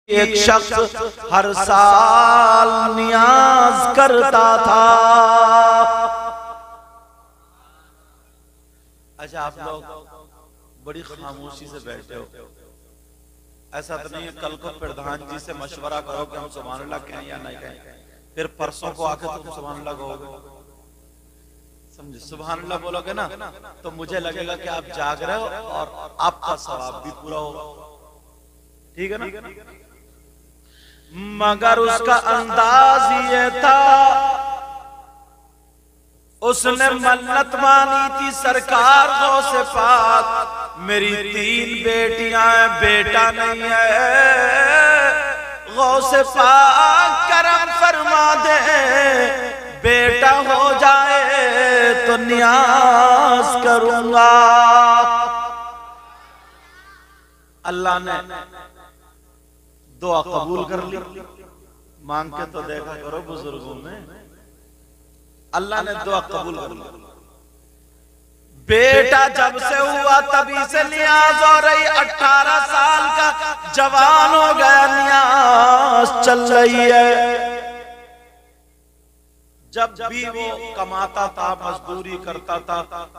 एक शख्स हर साल नियाज करता था। अच्छा, आप लोग बड़ी खामोशी से बैठे हो, ऐसा तो नहीं है कल को प्रधान जी से मशवरा करो कि हम सुभान अल्लाह कहें या नहीं कहें, फिर परसों को आके तुम सुभान अल्लाह कहोगे, समझे? सुभान अल्लाह बोलोगे ना तो मुझे लगेगा कि आप जाग रहे हो और आपका सवाब भी पूरा होगा, ठीक है ना? मगर उसका अंदाज ये था, उसने मन्नत मानी थी सरकार गौसे पाक, मेरी 3 बेटियां हैं, बेटा नहीं है, गौसे पाक करम फरमा दे, बेटा हो जाए तो नियाज करूंगा। अल्लाह ने दुआ कबूल कर ली। मांग के तो देखा करो बुजुर्गों में, अल्लाह ने दुआ कबूल कर ली। बेटा जब से हुआ तभी से नियाज हो रही, 18 साल का जवान हो गया, नियाज चल रही है। जब भी वो कमाता था, मजदूरी करता था,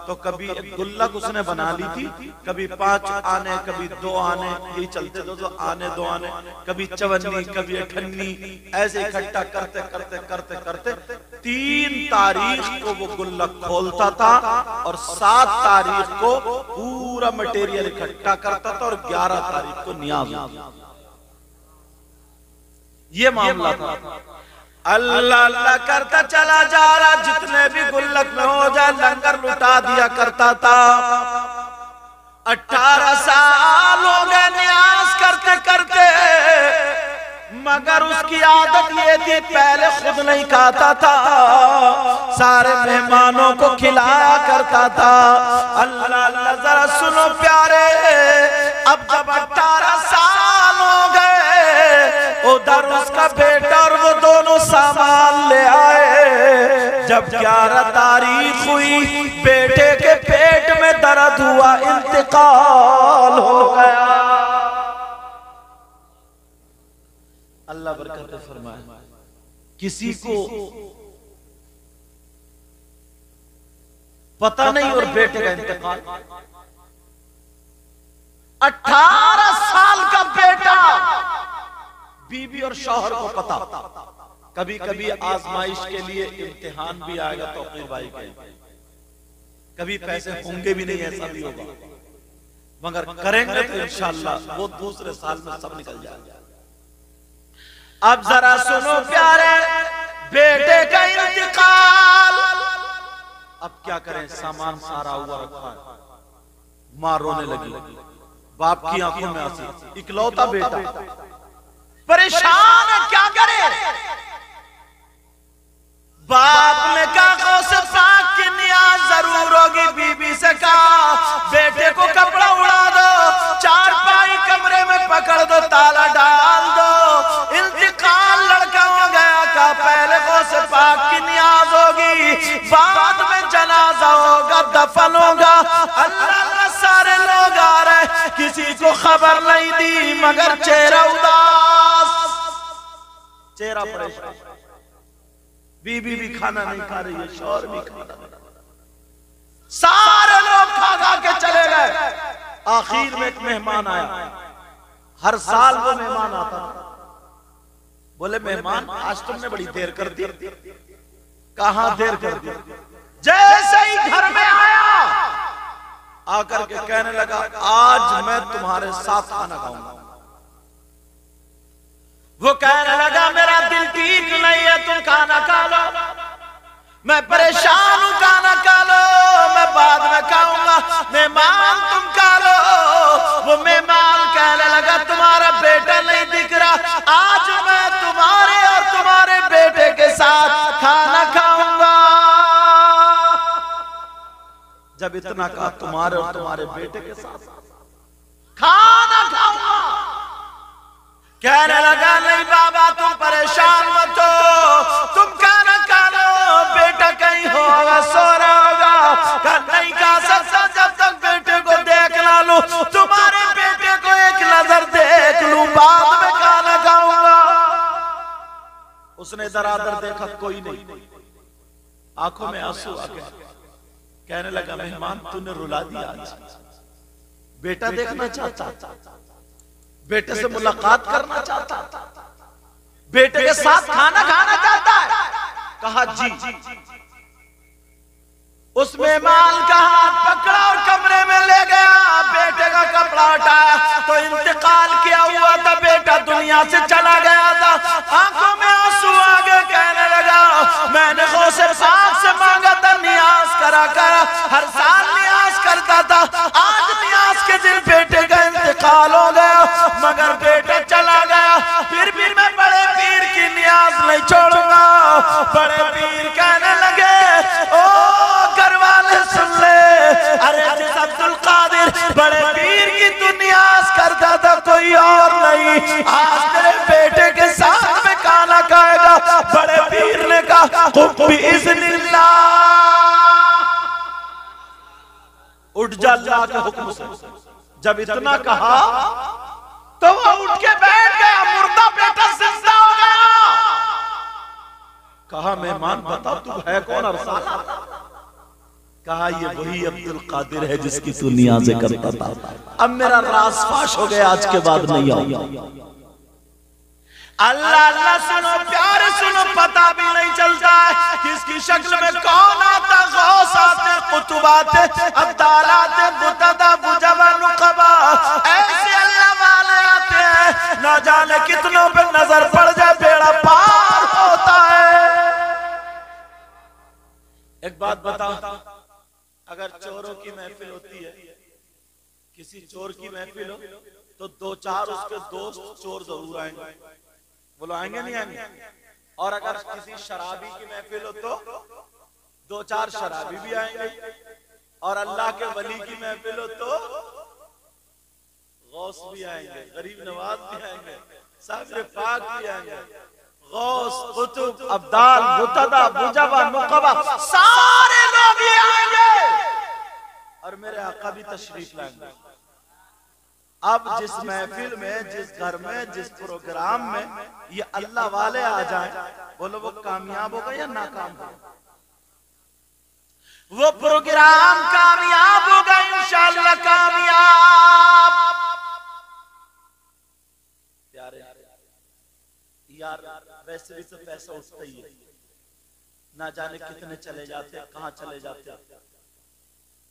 तो कभी एक गुल्लक उसने बना ली थी, कभी 5 आने, कभी 2 आने, यही चलते थे, तो आने 2 आने, कभी चवन्नी, कभी अठन्नी, ऐसे इकट्ठा करते करते करते करते 3 तारीख को वो गुल्लक खोलता था और 7 तारीख को पूरा मटेरियल इकट्ठा करता था और 11 तारीख को नियाज होता। ये मामला था। अल्लाह अल्लाह करता चला जा रहा, जितने भी गुल्लक में हो जाए लंगर लुटा दिया करता था। 18 साल हो गए नियाज करते करते, मगर उसकी आदत ये थी, पहले खुद नहीं खाता था, सारे मेहमानों को खिलाया करता था। अल्लाह अल्लाह जरा सुनो प्यारे, अब जब 18 साल हो गए, उधर उसका बेटा और वो दोनों सामान ले आए। जब 11 तारीख हुई, बेटे के पेट में दर्द हुआ, इंतकाल हो गया। अल्लाह बरकत फरमाए। किसी को पता नहीं और बेटे का इंतकाल, 18 साल का बेटा, बीवी और शौहर को पता। कभी कभी आजमाइश के लिए इम्तिहान भी आएगा तो अपने भाई के, कभी पैसे होंगे भी नहीं, ऐसा भी होगा, मगर करेंगे तो इंशाअल्लाह वो दूसरे साल में सब निकल जाएगा। अब जरा सुनो प्यारे, बेटे का इंतकाल, अब क्या करें, सामान सारा हुआ रखा है, मां रोने लगी, बाप की आंखों में आंसू, इकलौता बेटा परेशान है, क्या करे? बाप ने कहा गौसे पाक की नियाज जरूर होगी। बीबी से कहा बेटे को कपड़ा उड़ा दो, 4पाई कमरे में पकड़ दो, ताला डाल दो, इंतकाल लड़का हो गया। का पहले गौसे पाक की नियाज होगी, बाद में जनाजा होगा, दफन होगा। अल्लाह अल्लाह सारे लोग आ रहे, किसी को खबर नहीं दी, मगर चेहरा उदास, चेहरा परेशान। बीबी भी खाना नहीं खा रही है, शौहर भी खाना नहीं, सारे लोग खा खा के चले गए। आखिर में एक मेहमान आया, हर साल वो मेहमान आता था। बोले मेहमान आज तुमने बड़ी देर कर दी। कहां देर कर दी? जैसे ही घर में आया, आकर के कहने लगा आज मैं तुम्हारे साथ खाना खाऊंगा। वो कहने लगा मेरा दिल ठीक नहीं है, तुम खाना खा लो, मैं परेशान हूं, खाना खा लो, मैं बाद में खाऊंगा, मेहमान तुम खा लो। वो मेहमान कहने लगा तुम्हारा बेटा नहीं दिख रहा, आज मैं तुम्हारे और तुम्हारे बेटे के साथ खाना खाऊंगा। जब इतना कहा तुम्हारे और तुम्हारे बेटे के साथ खाना खाऊंगा, कहने लगा नहीं बाबा तुम परेशान मत हो, तुम खाना खा लो, बेटा कहीं होगा, सो रहा होगा। नहीं खा सकता जब तक बेटे को देख ना लूं, तुम्हारे बेटे को एक नजर देख लूं, बाद में खाना उसने दरादर देखा, कोई नहीं। आंखों में आंसू आ गए, कहने लगा, मेहमान तूने रुला दिया आज। बेटा देखना चाहता, बेटे से मुलाकात करना चाहता, बेटे के साथ खाना खाना चाहता है। कहा जी। उस मेहमान का हाथ पकड़ा और कमरे में ले गया, बेटे का कपड़ा हटाया तो इंतकाल किया हुआ था, बेटा दुनिया से चला गया था। आंखों में आंसू आ गए, कहने लगा, मैंने गौसे पाक से मांगा था, नियाज करा कर, हर साल नियाज करता था, आज नियाज के दिन बेटे का इंतकाल हो गया, मगर बेटा चला गया, फिर भी मैं बड़े पीर की नियाज नहीं छोड़ूंगा। बड़े पीर कहने लगे, ओ घर वाले सुन ले, अरे जिस अब्दुल कादिर बड़े पीर की तू नियाज करता था, कोई और नहीं, आज तेरे बेटे के साथ में खाना खाएगा। बड़े पीर ने कहा, बिइज़्निल्लाह, उठ जा अल्लाह के हुक्म से। जब इतना कहा तो वो उठ के बैठ गया, मुर्दा बेटा जिंदा हो गया। कहा, मेहमान बता तू है कौन अरसाला? कहा, ये वही अब्दुल कादिर है जिसकी तू नियाज़ें करता था। अब मेरा राज फाश हो गया, आज के बाद नहीं आऊंगा। अल्लाह अल्लाह सुनो, प्यार सुनो, पता भी नहीं चलता है किसकी शक्ल में कौन आता। गौस आते, कुतुब आते, अब्दाल आते, बुतदा, बुजबा, नुकबा, ऐसे अल्लाह वाले आते हैं, न जाने कितनों पे नजर पड़ जाए बेड़ा पार होता है। एक बात बताओ, अगर चोरों की महफिल होती है, किसी चोर की महफिल हो, तो दो चार उसके दोस्त चोर जरूर आएंगे, बोलो आएंगे नहीं आएंगे? और अगर किसी शराबी की महफिल हो तो दो चार शराबी भी आएंगे, और अल्लाह के वली की महफिल हो तो गौस भी आएंगे, गरीब नवाज भी आएंगे, साबिर पाक भी आएंगे, गौस, कुतुब, अब्दाल, बुतदा, बुजबा, नुकबा, सारे लोग ही आएंगे और मेरे आका भी तशरीफ लाएंगे। अब जिस महफिल में, जिस घर में, जिस प्रोग्राम में ये अल्लाह वाले आ जाएं, बोलो वो कामयाब होगा या नाकाम होगा? वो प्रोग्राम कामयाब होगा, इंशाअल्लाह कामयाब। प्यारे यार, वैसे भी तो पैसा उठता ही है, ना जाने कितने चले जाते, कहां चले जाते।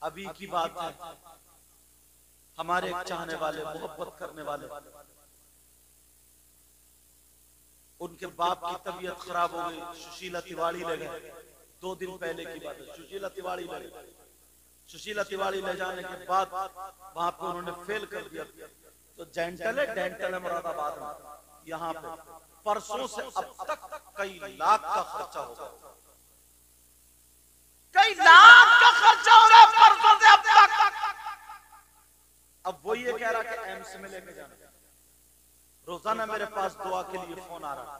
अभी की बात है, हमारे एक चाहने वाले, मोहब्बत करने वाले, उनके बाप की तबीयत खराब हो गई, सुशीला तिवारी ले गए। 2 दिन पहले की बात है, सुशीला तिवारी ले गए। सुशीला तिवारी ले जाने के बाद वहां पे उन्होंने फेल कर दिया। तो डेंटल है मुरादाबाद में, यहाँ पे परसों से अब तक कई लाख का खर्चा होगा, कई लाख का खर्चा हो रहा है परसों से अब तक। अब वो ये कह रहा कि एम्स में लेके जाना। रोजाना मेरे पास दुआ के लिए फोन आ रहा,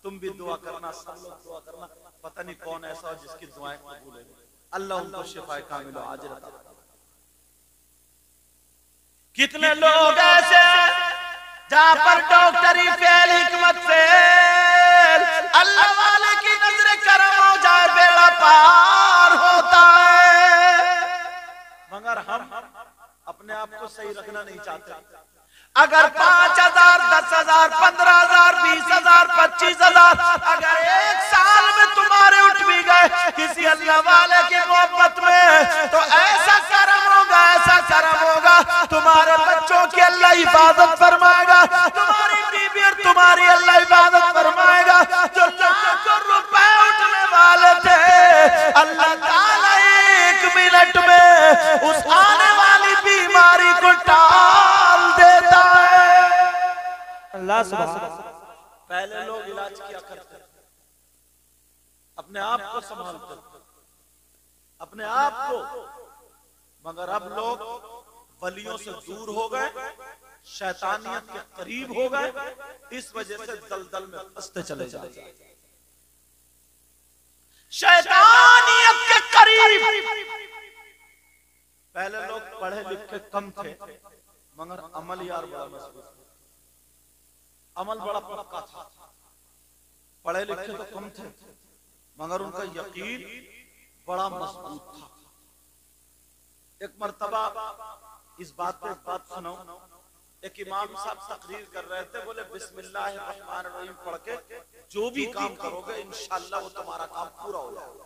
तुम भी दुआ करना, सब लोग दुआ करना, पता नहीं कौन ऐसा हो जिसकी दुआएं कबूल है। अल्लाह उनको शिफाए कामिल आजिल अता फरमाए। कितने लोग ऐसे जहां पर डॉक्टरी फेल, हिकमत फेल, अल्लाह वाले की नजर करम हो जाए बेड़ा पार होता है, मगर हम अपने आप को सही रखना नहीं चाहते। अगर 5,000, 10,000, 15,000, 20,000, 25,000 अगर एक साल में तुम्हारे उठ भी गए किसी अल्लाह वाले की मोहब्बत में, तो ऐसा करम होगा, ऐसा करम होगा, तुम्हारे बच्चों की अल्लाह हिफाजत फरमाएगा, तुम्हारी बीवी और तुम्हारी अल्लाह हिफाजत फरमाएगा। जो लाखों रुपए उठने वाले थे, अल्लाह ताला 1 मिनट में उस आने वाली बीमारी को टाल देता है। अल्लाह सुभान। पहले लोग इलाज किया करते, अपने आप को संभालते, अपने आप को, मगर अब लोग वलियों से दूर हो गए, शैतानियत के करीब हो गए, इस वजह से दलदल में फंसते चले जाते। शैतानियत के करीब। पहले लोग पढ़े लिखे कम थे, मगर अमल यार बड़ा मजबूत, अमल बड़ा पक्का था। पढ़े लिखे तो कम थे, मगर उनका यकीन बड़ा मजबूत था। एक मर्तबा इस बात पे बात सुनाऊं, एक इमाम साहब तकरीर कर रहे थे, बोले बिस्मिल्लाहिर्रहमानिर्रहीम पढ़ के जो भी काम करोगे इंशाअल्लाह वो तुम्हारा काम पूरा हो जाएगा।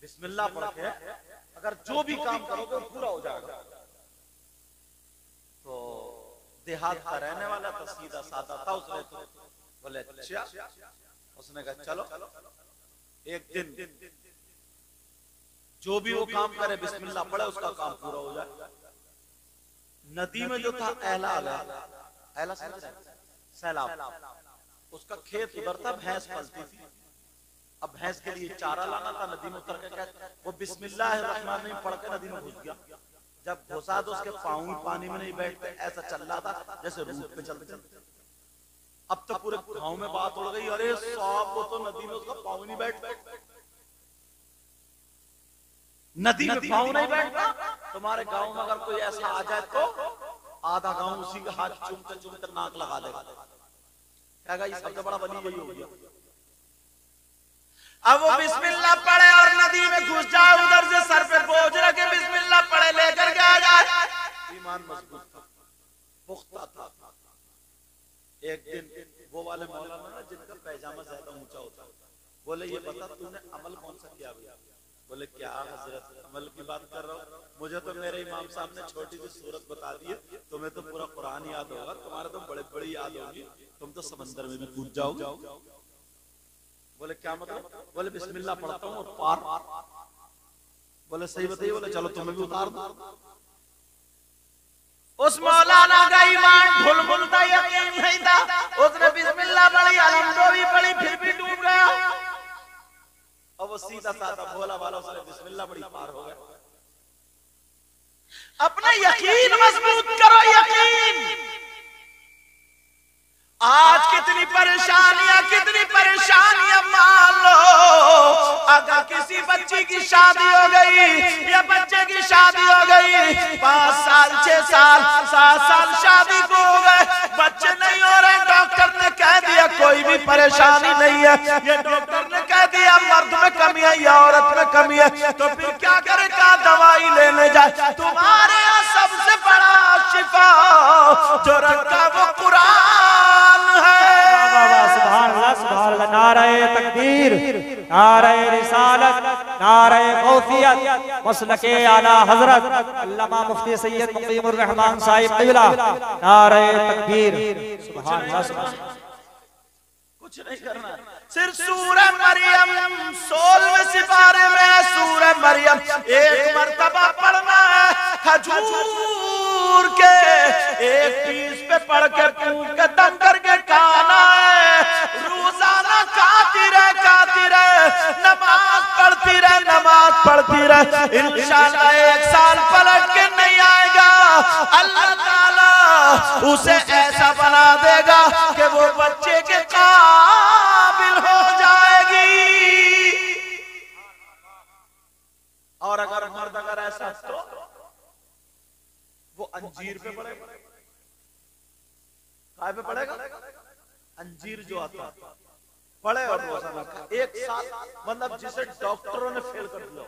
बिस्मिल्लाह पढ़ के अगर जो भी काम करोगे वो पूरा हो जाएगा। तो देहात का रहने वाला था, सीधा साधा था, उसने तो बोले अच्छा, उसने कहा चलो एक दिन जो भी वो काम करे बिस्मिल्लाह पढ़े उसका काम पूरा हो जाए। नदी में जो था एला आ गया, एला सैलाब, उसका खेत उधर था, भैंस पलती थी। अब भैंस के लिए चारा लाना था, नदी में उतर के वो बिस्मिल्लाहिर्रहमानिर्रहीम पढ़ के नदी में घुस गया। जब घुसा तो उसके पांव ही पानी में नहीं बैठते, ऐसा चल रहा था जैसे रूट पे चलते चलते। अब तो पूरे गांव में बात उड़ गई, अरे साहब वो तो नदी में उसका पांव नहीं बैठता, नदी में पांव नहीं बैठता। तुम्हारे गांव में अगर कोई ऐसा आ जाए तो आधा गांव उसी का हाथ चूमते चूमते नाक लगा देगा, कहेगा ये सबसे बड़ा वली यही हो गया। अब वो बिस्मिल्लाह पढ़े और नदी में घुस जाए, उधर से सर पे बोझ रखे बिस्मिल्लाह पढ़े लेकर के आ जाए। ईमान मजबूत था, पुख्ता था। एक दिन वो वाले मौलाना ना जिनका पैजामा ज्यादा ऊंचा होता, बोले ये बता तूने अमल कौन सा किया? बोले क्या हजरत अमल की बात कर रहा हूँ, मुझे तो मेरे इमाम साहब ने छोटी सी सूरत बता दी है, तुम्हें तो पूरा कुरान याद होगा, तुम्हारे तो बड़े बड़ी याद होगी, तुम तो समंदर में भी कूद जाओगे। बोले क्या मतलब? बोले बिस्मिल्लाह पढ़ता हूँ और पार। बोले सही बताइए। बोले चलो तुम्हें भी उतार दो। उस मौलाना का ईमान ढुलमुलता यकीन नहीं था, उसने बिस्मिल्लाह पढ़ी, अलहम्दुलिल्लाह भी पढ़ी, फिर भी डूब गया। और वो सीधा साधा भोला वाला उसने बिस्मिल्लाह पढ़ी, पार हो गया। अपना यकीन मजबूत करो, यकीन। आज कितनी परेशानियां मान लो, अगर किसी बच्ची की शादी हो गई या बच्चे की शादी हो गई, 5 साल 6 साल 7 साल शादी को हो गए, बच्चे नहीं हो रहे, डॉक्टर ने कह दिया कोई भी परेशानी नहीं है, ये डॉक्टर ने कह दिया मर्द में कमी है या औरत में कमी है, तो फिर क्या करे? क्या दवाई लेने जाए? तुम्हारे यहाँ सबसे बड़ा शिफा जो रखा वो कुरान है। सुभान अल्लाह, सुभान अल्लाह। नारे तकबीर, नारे रिसालत, नारे गौसियत, मसलके आला हजरत अल्लामा मुफ्ती सैयद मुकीमुर रहमान साहिब क़िबला, नारे तकबीर। सुभान अल्लाह। कुछ नहीं करना, सिर्फ सूरह मरियम 16वें सिपारे में सूरह मरियम एक मर्तबा पढ़ना है, खजूर के एक पीस पे पढ़ के फूंक के दम करके खाना है, रोजाना खाती रहे, नमाज पढ़ती रहे, इंशाअल्लाह 1 साल पलट के नहीं आएगा, अल्लाह ताला उसे ऐसा बना देगा कि वो बच्चे के काबिल हो जाएगी। और अगर मर्द अगर ऐसा तो वो अंजीर पे पड़ेगा। काय पे पड़ेगा? अंजीर जो आता पड़े और रोजाना खा। 1 साल, मतलब जिसे डॉक्टरों ने फेल कर दिया,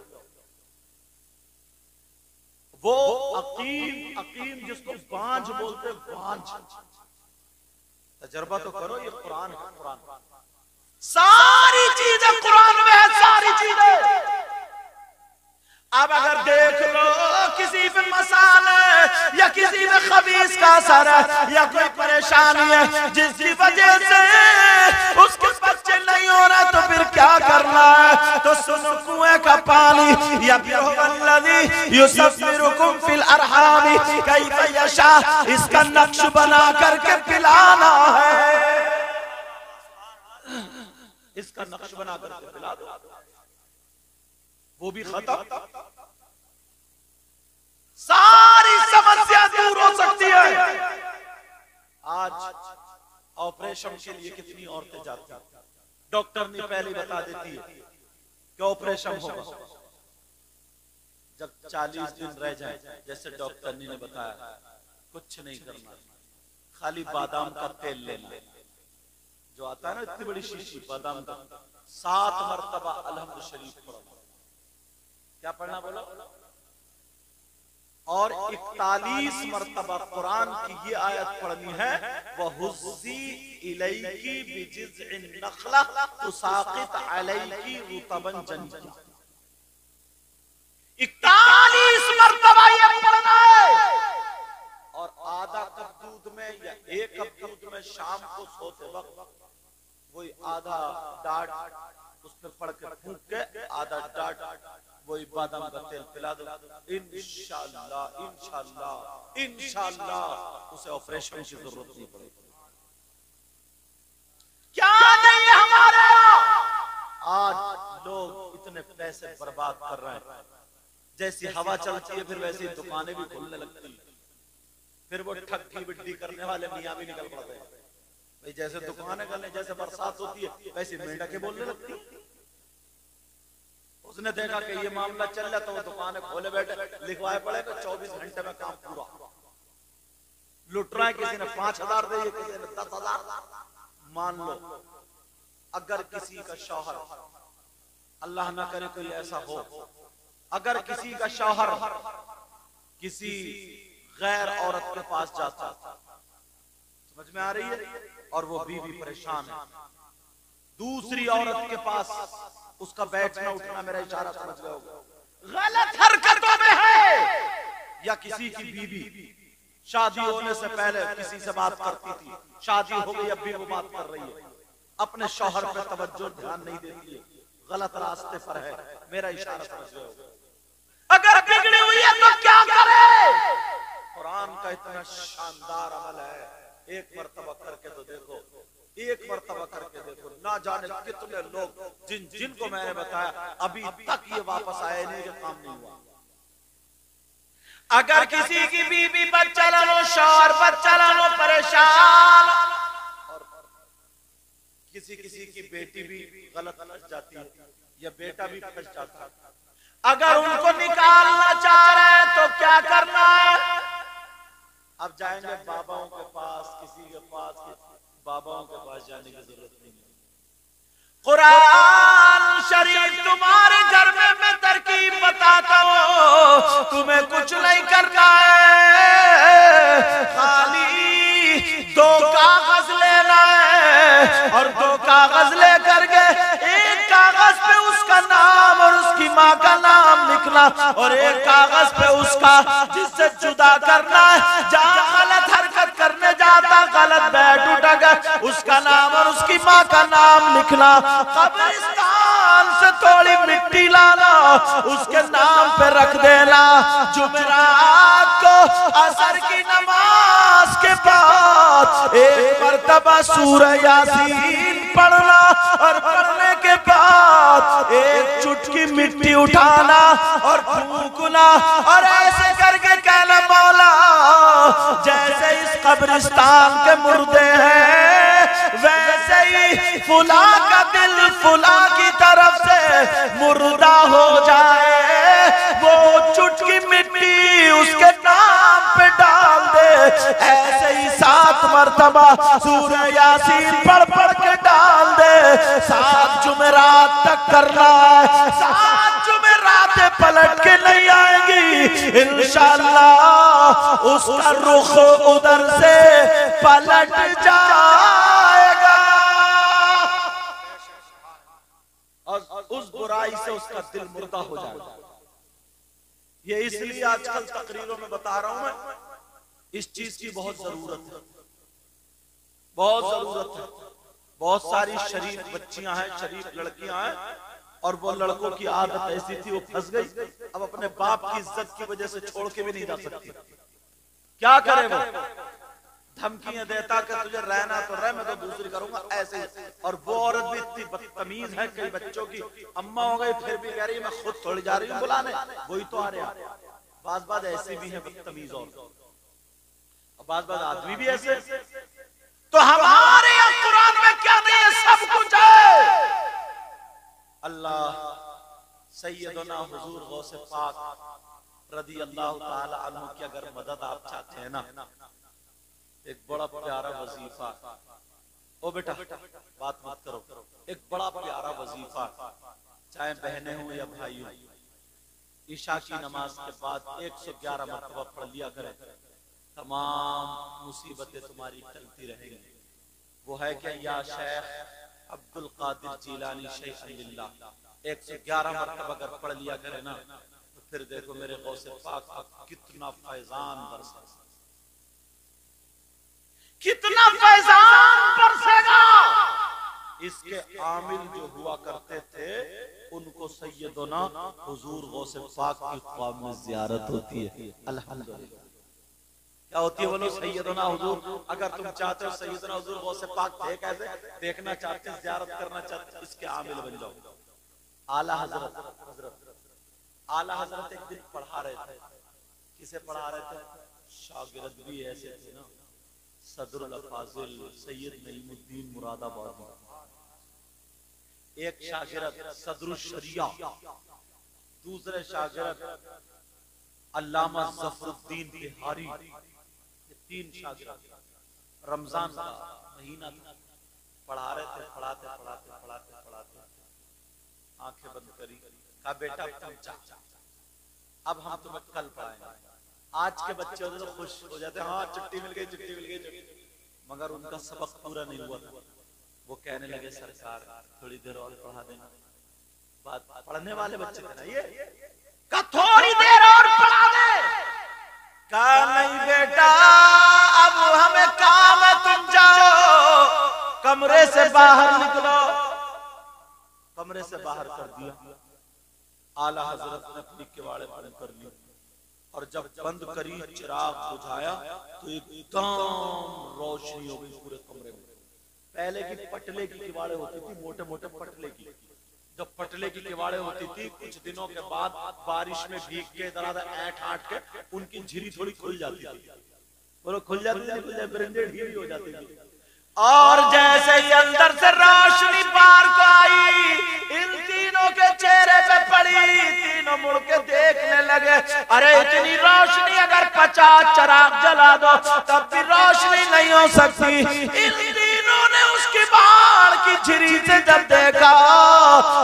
वो अकीम जिसको बांझ बोलते, बांझ। तजर्बा तो करो, ये कुरान है, कुरान सारी चीजें कुरान में है, सारी चीजें। अब अगर देख लो किसी पे मसाल है या किसी में खबीस का असर है या कोई परेशानी है जिसकी वजह से उसके बच्चे नहीं हो रहे, तो फिर क्या करना है? तो सुनो, कुएं का पानी या बिहुवल्लज़ी युसब्बिरुकुम फिल अरहामी कैफ़ यशा, इसका नक्श बना करके पिलाना है, इसका नक्श बना करके पिला दो, वो भी खत्म, सारी समस्या दूर हो सकती है। आज ऑपरेशन के लिए कितनी औरतें जाती हैं, डॉक्टर ने पहले बता देती है कि ऑपरेशन होगा, जब 40 दिन रह जाए, जैसे डॉक्टर ने बताया, कुछ नहीं करना, खाली बादाम का तेल लेना, जो आता है ना इतनी बड़ी शीशी बादाम का, 7 मरतबा अलहम्द शरीफ पढ़ना। क्या पढ़ना बोला? और 41 मरतबा कुरान की ये आयत पढ़नी है, वहुज़्ज़ी इलैकी बिजिज़्इन नख़ला तुसाक़ित अलैकी रुतबन जनिया। 41 मरतबा ये पढ़ना है। और आधा कप दूध में या 1 कप दूध में शाम को सोते वक्त वही आधा डाट उसमें पढ़ के फूंक के आधा डाट वही बादाम का तेल पिला दो, इंशाअल्लाह इंशाअल्लाह इंशाअल्लाह उसे ऑपरेशन की जरूरत नहीं पड़ेगी। क्या नहीं है हमारा? आज लोग इतने पैसे बर्बाद कर रहे हैं, जैसी हवा चलती है फिर वैसी दुकानें भी खुलने लगती है, फिर वो ठगी बिड्डी करने वाले मियां भी निकल पड़ते हैं। भाई जैसे दुकानें करने, जैसे बरसात होती है वैसे मेंढके बोलने लगती है। उसने देखा कि ये मामला चल रहा तो वो दुकानें खोले बैठे, लिखवाए पड़े तो 24 घंटे में काम पूरा। लुट रहा है, किसी ने 5,000 दे, किसी ने 10,000। मान लो अगर किसी का शौहर, अल्लाह ना करे कोई ऐसा हो, अगर किसी का शौहर किसी गैर औरत के पास जाता, समझ में आ रही है, और वो बीवी परेशान है, दूसरी औरत के पास उसका बैठना उठना, मेरा इशारा समझ गए होगा, गलत हरकतों में है। या किसी की बीवी शादी होने से पहले किसी से बात करती थी, शादी हो गई अब भी वो बात कर रही है, अपने शौहर पे तवज्जो ध्यान नहीं देती है, गलत रास्ते पर है, मेरा इशारा समझ गए होगा। अगर बिगड़ी हुई है तो क्या करे? कुरान का इतना शानदार अमल है, एक मर्तबा करके तो देखो, एक मर्तबा करके देखो, ना जाने कितने लोग जिनको मैंने बताया अभी तक ये वापस आए नहीं, जो काम नहीं हुआ। अगर किसी की बीवी बच्चा लो, शौहर बच्चा लो, परेशान, और किसी की बेटी भी गलत फंस जाती है या बेटा भी फंस जाता है, अगर उनको निकालना चाह रहे हैं तो क्या करना है? अब जाएंगे बाबाओं के पास, किसी के पास, बाबाओं के पास जाने की जरूरत नहीं है। कुरान शरीफ तुम्हारे घर में मैं तरकीब बताता हूं, तुम्हें कुछ नहीं करना है, खाली 2 कागज लेना है, और 2 कागज लेकर के एक कागज पे उसका नाम और उसकी माँ का नाम लिखना, और एक कागज पे उसका जिससे जुदा करना है, जहाँ गलत हरकत करने जाता, गलत बैठ उठेगा, उसका नाम और उसकी माँ का नाम लिखना। कब्रिस्तान से थोड़ी मिट्टी लाना, उसके नाम पे रख देना। जुमेरात को असर की नमाज के बाद एक मर्तबा सूरह यासीन पढ़ना, और पढ़ने के बाद एक चुटकी मिट्टी उठाना और फूंकना, और ऐसे करके कहना, मौला जैसे इस कब्रिस्तान के मुर्दे हैं, वैसे ही फुला का दिल फुला की तरफ से मुर्दा हो जाए, वो चुटकी मिट्टी उसके नाम पे डाल दे। ऐसे ही 7 मरतबा सूरह यासीन पढ़ पढ़ के डाल दे। 7 जुमेरात तक करना है, 7 जुमेरातें पलट के नहीं आएंगी, इंशाअल्लाह उसका रुख उधर से पलट जाएगा, और उस बुराई से उसका दिल मुर्दा हो जाएगा। ये इसलिए आजकल तकरीरों में बता रहा हूं मैं, इस चीज की बहुत जरूरत है, बहुत जरूरत है। बहुत सारी शरीफ बच्चियां हैं, शरीफ लड़कियां हैं, और वो लड़कों की आदत ऐसी थी, वो फंस गई, अब अपने बाप की इज्जत की वजह से छोड़ के भी नहीं जा सकती। क्या करे वो? धमकियां देता कि तुझे रहना तो रह, मैं तो दूसरी करूंगा, ऐसे। और वो औरत भी इतनी बदतमीज है, कई बच्चों की अम्मा हो गई फिर भी कह रही है मैं खुद थोड़ी जा रही हूँ बुलाने, वही तो आ रहा। बाज ऐसे भी है बदतमीज, और बाज आदमी भी ऐसे। तो हमारे कुरान में क्या नहीं है? सब कुछ है। अल्लाह सैयदना हुजूर गौसे पाक रदी अल्लाह ताला अन्हु की अगर मदद आप चाहते हैं ना, एक बड़ा प्यारा वजीफा, ओ बेटा बात मत करो, एक बड़ा प्यारा वजीफा, चाहे बहनें हो या भाई हो, ईशा की नमाज के बाद 111 मरतबा पढ़ लिया करें, तमाम मुसीबतें तुम्हारी टलती रहेंगी। वो है कि या शेख अब्दुल कादिर जीलानी शेख अल्लाह 111 मरतबा अगर पढ़ लिया करे ना, तो फिर देखो मेरे गौसे पाक का कितना फैजान बरसा, कितना फैजान बरसेगा। इसके आमिल जो हुआ करते थे उनको सैयदना हुजूर गौसे पाक की ख्वाब में ज़ियारत होती है। अल्हम्दुलिल्लाह। क्या होती है बोलो? सैयदना हुजूर। अगर तुम चाहते हो सैयदना हुजूर गौसे पाक थे कैसे, देखना चाहते, ज़ियारत करना चाहते, इसके आमिल बन जाओ। आला हजरत आला हजरत एक दिन पढ़ा रहे थे। किसे पढ़ा रहे थे? शागिर्द भी ऐसे थे ना, सदरुल फाजिल सैयद नईमुद्दीन मुरादाबादी। एक शागिर्द सदरुल शरिया, दूसरे शागिर्द अल्लामा ज़फरुद्दीन बिहारी। ये 3 शागिर्द। रमजान का महीना था, पढ़ा रहे थे, पढ़ाते आंखें बंद करी, कहा बेटा अब हम तुम्हें कल पढ़ाएंगे। आज के बच्चे होते तो खुश हो जाते, हाँ छुट्टी मिल गई, मगर उनका सबक पूरा नहीं हुआ था। वो कहने लगे सरकार थोड़ी देर और पढ़ा देना। बात पढ़ने वाले बच्चे थे ना ये, का थोड़ी देर और पढ़ा दे। कहा नहीं बेटा अब हमें काम है, तुम जाओ कमरे से बाहर निकलो। कमरे से बाहर कर दिया। आला हजरत ने अपनी किवाड़े बंद कर ली और जब बंद करी चिराग बुझाया तो एकदम रोशनी हो गई पूरे कमरे में। पहले की पटले की किवाड़े होती थी, मोटे मोटे पटले की। जब पटले की किवाड़े होती थी, कुछ दिनों के बाद बारिश में भीग के इधर ऐंठ आठ के उनकी झिरी थोड़ी खुल जाती थी। बोलो खुल जाती थी, बरिंदे ढीली हो जाती थी। और जैसे ही अंदर से रोशनी बाहर को आई, इन तीनों के चेहरे पे पड़ी, तीनों मुड़ के देखने लगे। अरे इतनी रोशनी अगर 50 चिराग जला दो तब भी रोशनी नहीं हो सकती। इन तीनों ने उसकी बाहर की झिरी से जब देखा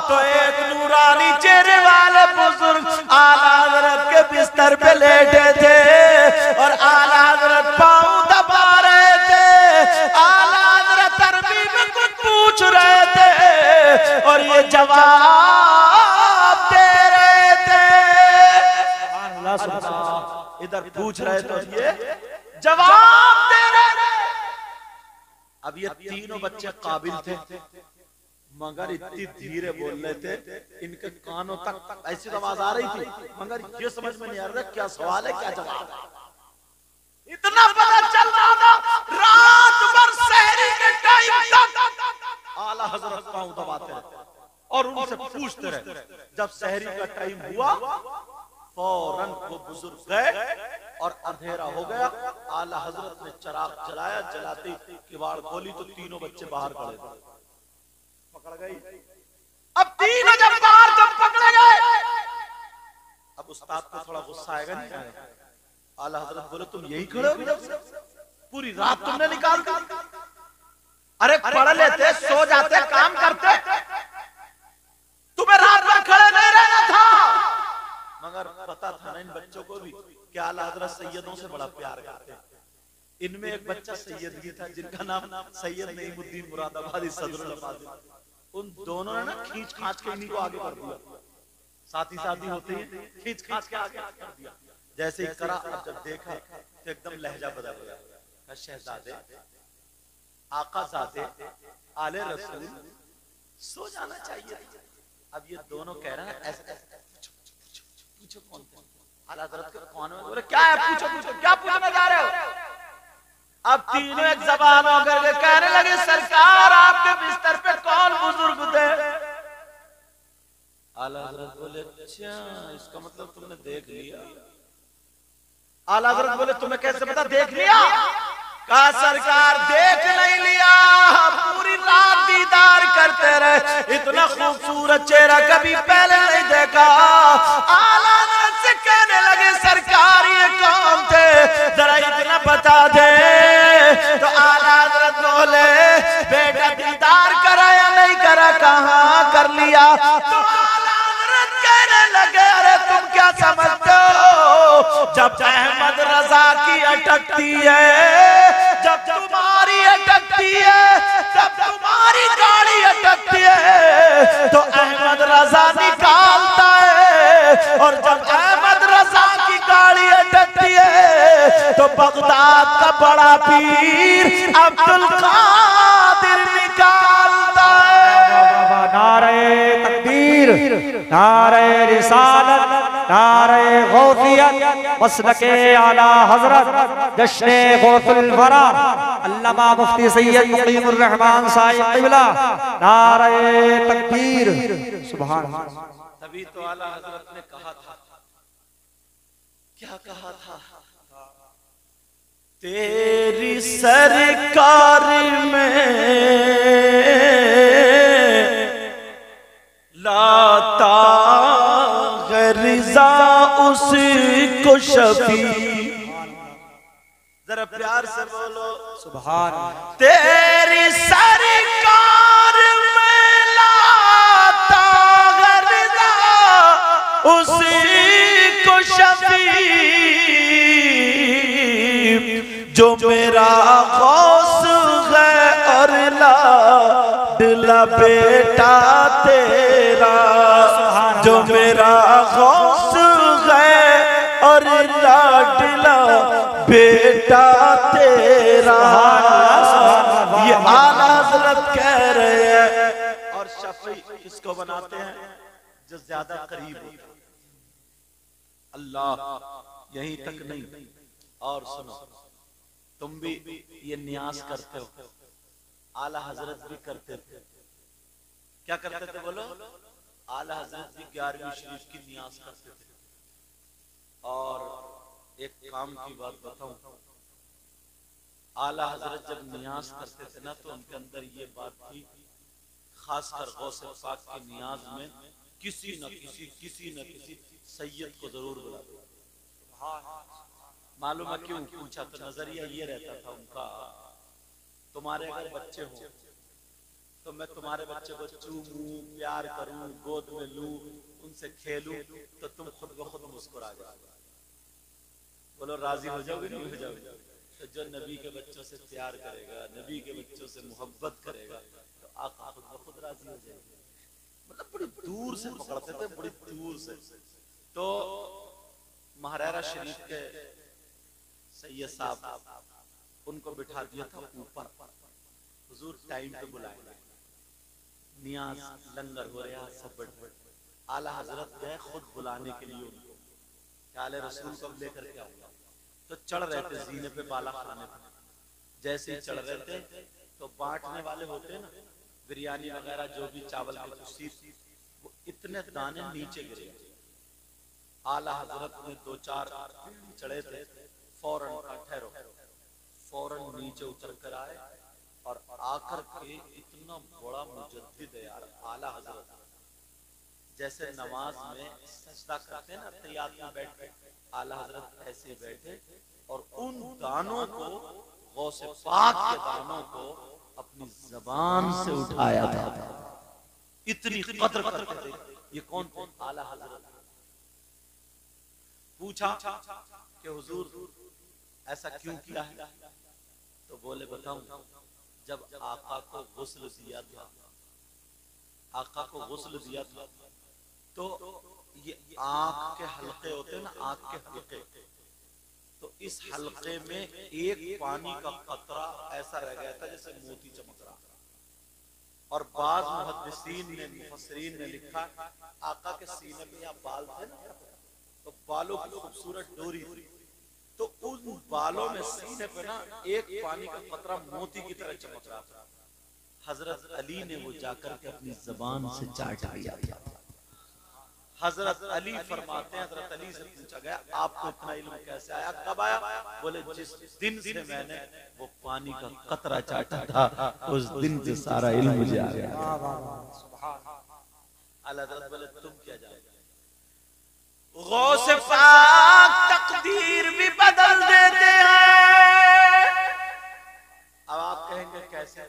तो एक नूरानी चेहरे वाले बुजुर्ग आला हजरत के बिस्तर पे लेटे थे और आला हजरत पांव दबा रहे थे। आला हजरत अरबी में कुछ पूछ रहे थे और ये जवाब दे रहे थे। इधर पूछ रहे तो ये जवाब दे रहे थे। अब ये तीनों बच्चे काबिल थे मगर इतनी धीरे बोल रहे थे, इनके कानों तक ऐसी आवाज आ रही थी मगर ये समझ में नहीं आ रहा क्या सवाल है क्या जवाब है। इतना पता चल रहा था रात भर सहरी के टाइम तक आला हजरत पांव दबाते रहे और उनसे पूछते रहे। जब सहरी का टाइम हुआ फौरन वो बुजुर्ग गए और अंधेरा हो गया। आला हजरत ने चिराग जलाया, जलाते किवाड़ खोली तो तीनों बच्चे बाहर खड़े थे। पकड़ गई। अब तीनों जब बाहर जब पकड़े गए, अब उस्ताद को थोड़ा गुस्सा आएगा नहीं? आला हजरत बोले तुम यही खड़े हो, पूरी रात तुमने निकाल दी। अरे पढ़ लेते, सो जाते, काम करते, तुम्हें रात भर खड़े नहीं रहना था। मगर पता था ना इन बच्चों को भी कि आला हजरत सैयदों से बड़ा प्यार करते हैं। इनमें एक बच्चा सैयद भी था जिनका नाम सैयद नईमुद्दीन मुरादाबादी सदरुल फाजिल। उन दोनों ने ना खींच खांच के इन्हीं को आगे कर दिया। साथी साथी होते हैं, खींच खांच के आगे कर दिया। जैसे ही करा और जब देखा तो एकदम लहजा बदल गया। शहजादे आकाज़ादे आले रसूल सो जाना चाहिए। अब ये दोनों कह रहे हैं ऐसे पूछो कौन थे? आला हजरत के कौन है? बोले क्या है? पूछो पूछो, क्या पूछने जा रहे हो? अब तीनों एक जबान होकर के कहने लगे सरकार आपके बिस्तर पे कौन बुजुर्ग थे? आला हजरत बोले अच्छा इसका मतलब तुमने देख लिया। आला हजरत बोले तुम्हें कैसे पता देख लिया? कहा सरकार देख नहीं लिया, पूरी रात दीदार करते रहे, इतना खूबसूरत चेहरा कभी पहले नहीं देखा। आला हजरत से कहने लगे सरकार ये कौन थे, जरा इतना बता दे। तो आला हजरत बोले बेटा कर लिया। तो आला हज़रत कहने लगे अरे तुम क्या समझते हो, जब अहमद रजा की अटकती है, जब तुम्हारी अटकती है, जब तुम्हारी गाड़ी अटकती है तो अहमद रजा निकालता है, और जब अहमद रजा की गाड़ी अटकती है तो बगदाद का बड़ा पीर अब्दुल कादिर निकालता है। नारे तकबीर, नारे रिसालत, नारे गौसियत, मसलके आला हजरत जश्ने गौसुल वरा अल्लामा मुफ्ती सैयद मुकीमुर रहमान साहिब क़िबला, नारे तकबीर, सुभान अल्लाह। तभी तो आला हजरत ने कहा था, क्या कहा था, तेरी सरकार में लाता गरिजा उसको शफी, जरा प्यार से बोलो सुभान अल्लाह। तेरी सरकार में लाता गरिजा उसको शफी, जो मेरा गौस है और लाडला बेटा तेरा, जो मेरा गौस है और लाडला बेटा तेरा। ये आला हज़रत कह रहे हैं। और शफी किसको बनाते हैं, जो ज्यादा करीब होता है अल्लाह। यहीं तक नहीं, और सुनो, तुम भी ये नियाज करते हो, आला हजरत भी करते थे। क्या करते थे बोलो, आला हजरत भी 11वीं शरीफ की नियाज करते थे। और एक काम की बात बताऊं, आला हजरत जब नियाज करते थे ना तो उनके अंदर ये बात थी, खासकर गौसे पाक की नियाज में किसी न किसी सैयद को जरूर बुलाते। मालूम है क्यों पूछा, तो नजरिया ये रहता था उनका, तुम्हारे अगर बच्चे हो तो मैं तुम्हारे बच्चे को चूमूं, प्यार करूं, गोद में लूं, उनसे खेलूं तो तुम खुद ब खुद मुस्कुरा जाओगे। बोलो राजी हो जाओगे नहीं हो जाओगे? तो जो नबी के बच्चों से प्यार करेगा, नबी के बच्चों से मोहब्बत करेगा तो आका खुद ब खुद राजी हो जाएगा। मतलब बड़ी दूर से पकड़ते थे, बड़ी दूर से। तो महारारा शरीफ के सैयद साहब, उनको बिठा दिया था ऊपर, हुजूर टाइम पे बुलाएंगे, नियाज लंगर हो रहा, सब बैठे। आला हजरत गए खुद बुलाने के लिए उनको, आले रसूल को लेकर के आऊंगा। तो चढ़ रहे थे जीने पे, बाला खाने पे। जैसे ही चढ़ रहे थे तो बांटने वाले होते हैं ना, बिरयानी वगैरह जो भी चावल की चुस्सी, वो इतने दाने नीचे गिरे। आला हजरत ने 2-4 चढ़े थे, फौरन ठहरो, फौरन नीचे उतर कर आए और आकर के इतना बड़ा मुजद्दिद है यार आला हजरत, जैसे नमाज में सजदा करते हैं ना तैयार में बैठ, आला हजरत ऐसे बैठे और उन दानों को, गौसे पाक के दानों को अपनी जबान से उठाया था। इतनी कद्र करते थे। ये कौन कौन? आला हजरत। पूछा कि हुजूर ऐसा क्यों किया है? तो बोले बताऊं, जब आका को गुस्ल दिया था, आका को गुस्ल दिया था तो ये आंख के हल्के होते हैं ना, आंख के हल्के, तो इस हल्के में एक पानी का कतरा ऐसा रह गया था जैसे मोती चमक रहा। और बाद मुहद्दिसीन ने, मुफस्सिरीन ने लिखा, आका के सीने में या बाल थे ना, तो बालों की खूबसूरत डोरी थी, तो उन बालों में सीने पे ना एक पानी का कतरा मोती की तरह चमक रहा था। हजरत अली ने वो जाकर के अपनी जबान से चाट लिया था। हजरत अली फरमाते हैं, हजरत अली से पूछा गया आपको इतना इल्म कैसे आया, कब आया? बोले जिस दिन से मैंने वो पानी का कतरा चाटा था, उस दिन से सारा इल्म मुझे आ गया। अल्लाह बोले तुम क्या जानते? गौसे पाक तकदीर भी बदल देते हैं। अब आप कहेंगे कैसे?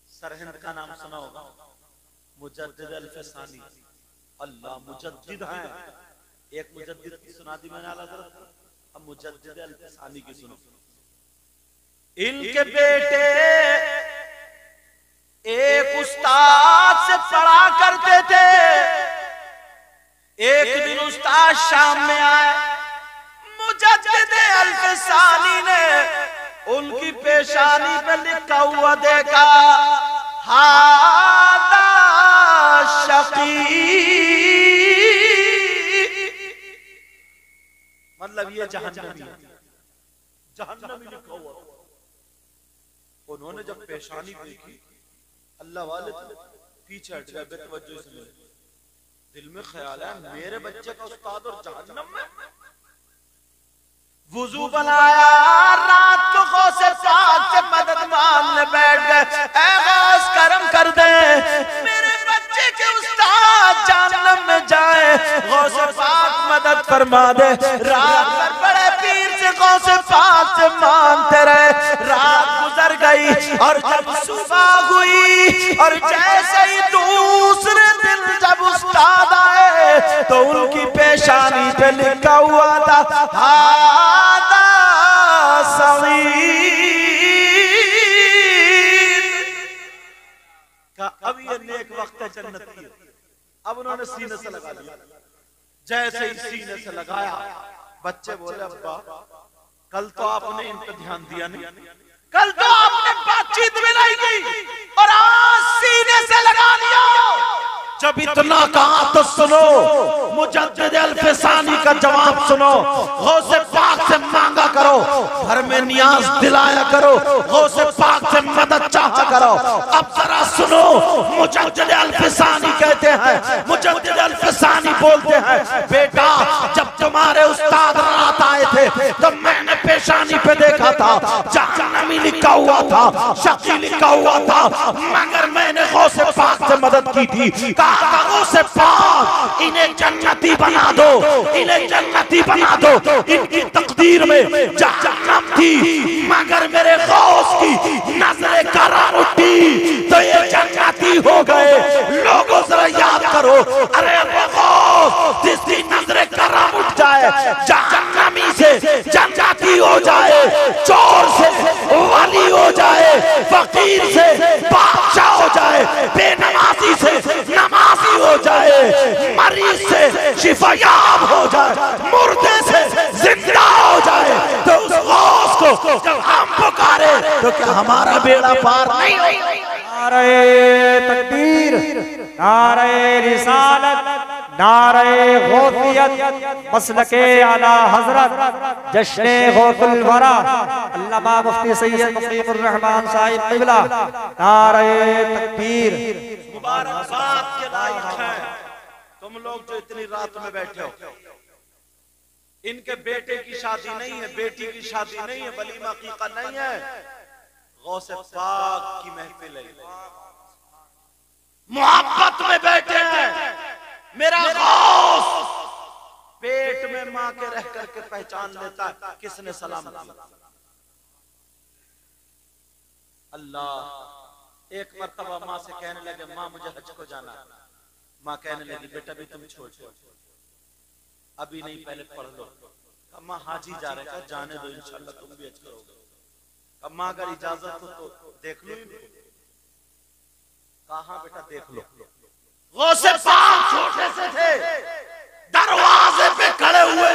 सरहिंद का नाम सुना होगा, मुजद्दिद अल-फसानी, अल्लाह मुजद्दिद हैं। एक मुजद्दिद की सुना दी मैंने आला हज़रत, अब मुजद्दिद अल-फसानी की सुनो। इनके बेटे एक उस्ताद से पढ़ा करते थे। एक दिन उस्ताद शाम में आए, मुजद्दिद अल-फसानी ने उनकी पेशानी पे लिखा हुआ देखा, हादा शकी, मतलब ये जहन्नमी, जहन्नमी लिखा हुआ। उन्होंने जब पेशानी देखी, अल्लाह वाले पीछे हट गए बेतवज्जो से। दिल में ख्याल है मेरे बच्चे का उस्ताद और जहन्नम में। वुजू बनाया, रात को गौसे पाक से मदद मांगने बैठ गए, ऐ गौस करम कर दे, मेरे बच्चे के उस्ताद जहन्नम में जाए, गौसे पाक मदद फरमा दे। रात भर बड़े पीर से गौसे पाक से मांगते रहे। रात गुजर गई और जब सुबह हुई और जैसे ही दूसरे दिन जब उस्ताद आए तो उनकी पेशानी पे लिखा हुआ था, हादा सगीर। अब ये नेक वक्त है जन्नती है। अब उन्होंने सीने से लगा लिया। जैसे ही सीने से लगाया, बच्चे बोले अब्बा कल तो आपने इन पे ध्यान दिया नहीं, कल तो आपने बातचीत में नहीं की और आज सीने से लगा लिया। जब इतना कहा तो सुनो, मुजद्दिद अल-फसानी का जवाब सुनो। गौसे पाक से मांगा करो, घर में नियाज दिलाया करो, गौसे पाक से मदद चाहा करो। अब जरा सुनो, मुजद्दिद अल-फसानी कहते हैं, मुजद्दिद अल-फसानी बोलते हैं, बेटा जब तुम्हारे उस्ताद रात आए थे तो मैंने पेशानी पे देखा था जहन्नमी लिखा हुआ था, शकी लिखा हुआ था, मगर मैंने गौसे पाक से मदद की थी। से पाक इन्हें जन्नती बना दो, इन्हें जन्नती बना दो। इनकी तकदीर में जहन्नम थी, मगर मेरे गौस की नजर करम उठी तो ये जन्नती हो गए। लोगों जरा याद करो, अरे वो गौस जिसकी नजर करम उठ जाए, जहन्नमी से जन्नती हो जाए, चोर से वली हो जाए, फकीर से बादशाह हो जाए, बेनमाजी से नमाजी हो जाए, मरीज से शिफायाब हो जाए, मुर्दे से जिंदा हो जाए, तो उस गौस को जब हम पुकारे तो क्या हमारा बेड़ा पार नहीं होगा? नारे तकबीर, नारे रिसालत, नारे गौसियत, मसलके आला हजरत, जश्ने गौसुल वरा, अल्लामा मुफ्ती सैयद मुकीमुर रहमान साहिब क़िबला, नारे तकबीर। मुबारकबाद के लायक हैं तुम लोग जो इतनी रात में बैठे हो। इनके बेटे की शादी नहीं है, बेटी की शादी नहीं है, वलीमा अकीका नहीं है, गौसे पाक की महफिल है। मोहब्बत में बैठे हैं। मेरा गौस पेट में मां के रह करके पहचान लेता है किसने सलाम किया। अल्लाह एक मर्तबा माँ से कहने लगे, माँ मुझे हज को जाना है। माँ कहने लगी, बेटा भी तुम छोड़ अभी नहीं, पहले पढ़ लो। माँ हाजी जा रहे, जाने दो, इंशाल्लाह तुम भी हज करोगे। माँ अगर इजाजत हो तो देख लो। कहाँ बेटा देख लो। गौसे पाक छोटे से थे, दरवाजे पे खड़े हुए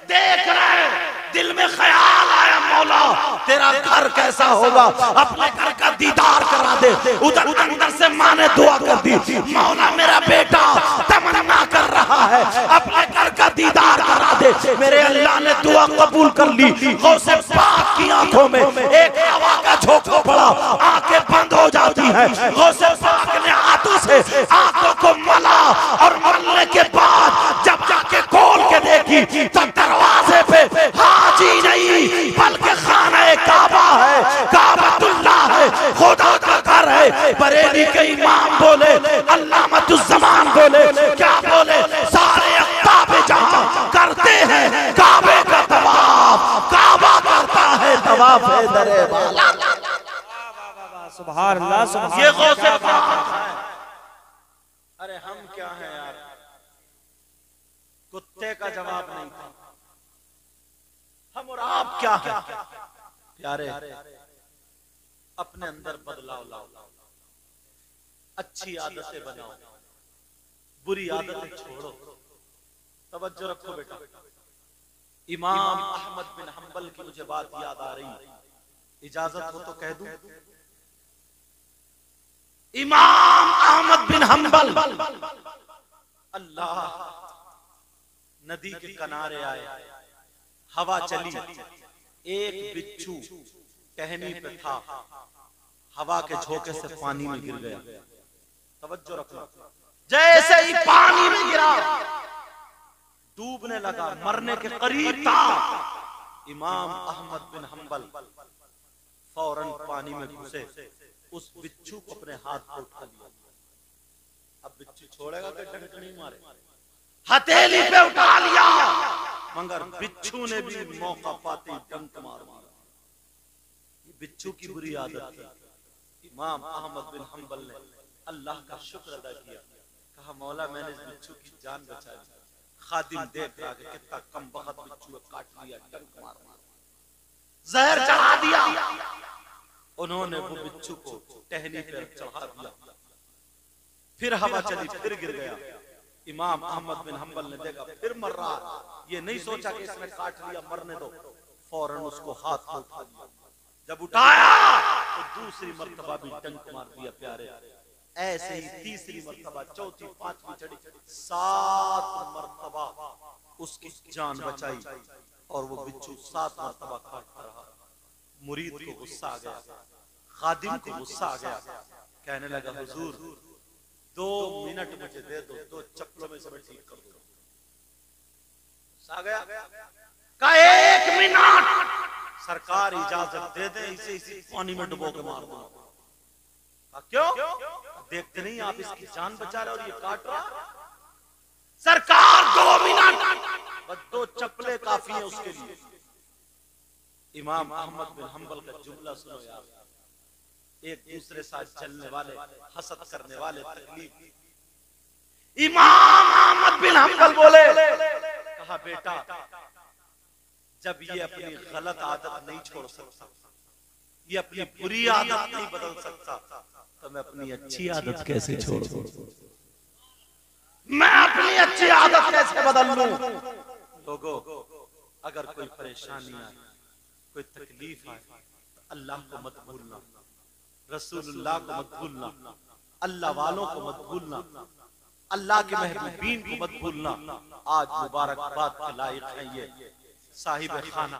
देख रहे, दिल में ख्याल आया, मौला तेरा घर कैसा होगा, अपने घर का दीदार करा दे। उधर अंदर से माँ ने दुआ कर दी, मौला मेरा बेटा तमन्ना कर रहा है, अपने घर का दीदार करा दे। मेरे अल्लाह ने दुआ कबूल कर ली। गौसे पाक की आंखों में एक हवा का झोंका पड़ा, आंखें बंद हो जाती है। गौसे पाक ने हाथों से आंखों को मला और मलने के बाद जब जाके खोल के देखी तो दरवाजे पे हाजी नहीं बल्कि खाना काबा है, काबतुल्लाह है, खुदा का घर है। बरेली के इमाम बोले, अल्लामतुज़्ज़मान बोले, क्या बोले, सारे अक़ताब जहां करते हैं काबे का तवाफ, काबा करता है तवाफ दरे वाला। सुभान अल्लाह, सुभान ये गौसे पाक है। अरे हम क्या हैं यार, कुत्ते का जवाब नहीं था। हम और आप क्या है प्यारे, अपने अंदर बदलाव लाओ, अच्छी आदतें बनाओ, बुरी आदतें छोड़ो। तवज्जो रखो बेटा, इमाम अहमद बिन हंबल की मुझे बात याद आ रही, इजाजत हो तो कह दूं। इमाम अहमद बिन हंबल अल्लाह नदी के किनारे आए, हवा चली, एक बिच्छू टहनी पे था, हवा के झोंके से पानी में गिर गया। तवज्जो रखना, जैसे ही पानी में गिरा डूबने लगा, मरने के करीब था। इमाम अहमद बिन हंबल फौरन पानी में घुसे, उस बिच्छू को अपने हाथ पे उठा लिया। अब बिच्छू छोड़ेगा कि डंक नहीं मारे, हथेली पे उठा लिया, मगर बिच्छू ने भी मौका पाते डंक मार मारा। ये बिच्छू की बुरी आदत थी। इमाम अहमद बिन हंबल ने अल्लाह का शुक्र अदा किया, कहा मौला मैंने इस बिच्छू की जान बचा ली। खादिम देख रहा कि कितना कम वक्त बिच्छू ने काट लिया, डंक मार मार जहर चढ़ा दिया। उन्होंने वो बिच्छू को टहनी पर चढ़ा दिया, फिर हवा चली, फिर गिर गया। इमाम अहमद बिन हंबल ने देखा फिर मर रहा, ये नहीं सोचा कि इसने काट लिया मरने दो, फौरन उसको हाथ में उठा लिया। जब उठाया तो दूसरी मर्तबा भी डंक मार दिया। प्यारे ऐसे ही तीसरी मर्तबा, चौथी, पांचवी चढ़ी, 7 मर्तबा उसकी जान बचाई और वो बिच्छू 7 मर्तबा काटता रहा। मुरीद को गुस्सा आ गया, खादिम को गुस्सा आ गया, कहने लगा हुजूर 2 मिनट मुझे दे दो, 2 चप्पलों में से मैं ठीक कर दूंगा। आ गया का 1 मिनट सरकार इजाजत दे दे, इसे इसी पानी में डुबो के मार दो। क्यों देखते नहीं आप, इसकी जान बचा रहे और ये काट रहा। सरकार 2 मिनट, बस 2 चप्पलें काफी है उसके लिए। इमाम अहमद बिन हंबल का जुमला सुनो यार, एक दूसरे साथ चलने वाले, हसद करने वाले, तकलीफ। इमाम अहमद बिन हंबल बोले, कहा बेटा जब ये अपनी गलत आदत नहीं छोड़ सकता, ये अपनी बुरी आदत नहीं बदल सकता, तो मैं अपनी अच्छी आदत कैसे छोड़ दूं? मैं अपनी अच्छी आदत कैसे बदल लूं? लोगों, अगर कोई परेशानी आए, कोई तकलीफ आए, तो अल्लाह को मत भूलना, रसूलुल्लाह को मत भूलना, अल्लाह वालों को मत भूलना, अल्लाह के महबूबीन को मत भूलना। आज मुबारकबाद के लायक है ये साहिब खाना।